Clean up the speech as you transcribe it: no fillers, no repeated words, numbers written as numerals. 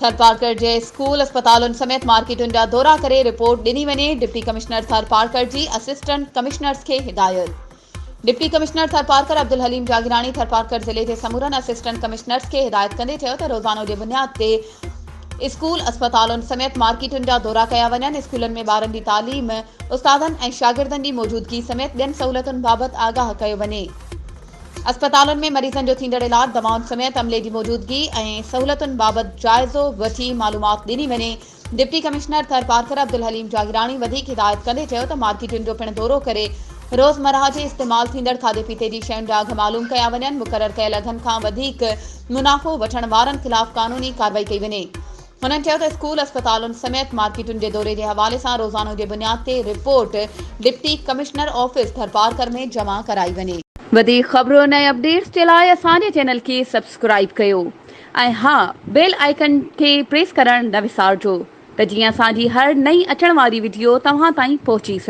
थरपारकर जे school अस्पताल समेत मार्केटुनि जा दौरा करे रिपोर्ट ॾिनी वञे। डिप्टी कमिश्नर थरपारकर जी असिस्टेंट कमिश्नर्स खे हिदायत। डिप्टी कमिश्नर थरपारकर अब्दुल हलीम जागीरानी थरपारकर ज़िले जे समूरनि असिस्टेंट कमिश्नर्स खे हिदायत कंदे चयो त रोज़ानो जे बुनियाद ते स्कूल अस्पताल समेत मार्केटुनि जा दौरा कया वञनि। स्कूलनि में ॿारनि जी तालीम, उस्तादनि ऐं शागिर्दनि जी मौजूदगी समेत ॿियनि सहूलियतुनि बाबति आगाह कयो वञे। अस्पतालुनि में मरीज़नि जो थींदड़ इलाज, दवाउनि समेत अमले जी मौजूदगी ऐं सहूलियतुनि बाबति जाइज़ो वठी मालूमात ॾिनी वञे। डिप्टी कमिश्नर थरपारकर अब्दुल हलीम जागीरानी वधीक हिदायत कंदे चयो त मार्केटुनि जो पिणु दौरो करे रोज़मर्रा जे इस्तेमाल थींदड़ खाधे पीते जी शयुनि जा अघ मालूम कया वञनि। मुक़रर कयल अघनि खां वधीक मुनाफ़ो वठण वारनि ख़िलाफ़ कानूनी कार्रवाई कई वञे। हुननि चयो त स्कूल अस्पतालुनि समेत मार्केटुनि जे दौरे जे हवाले सां रोज़ानो जे बुनियाद ते report deputy commissioner office Tharparkar में जमा कराई वञे। वधीक ख़बरूं ऐं अपडेट्स जे लाइ असांजे चैनल खे सब्सक्राइब कयो ऐं हा, बेल आइकन खे प्रेस करणु न विसारिजो त जीअं असांजी हर नई अचण वारी वीडियो तव्हां ताईं पहुची सघे।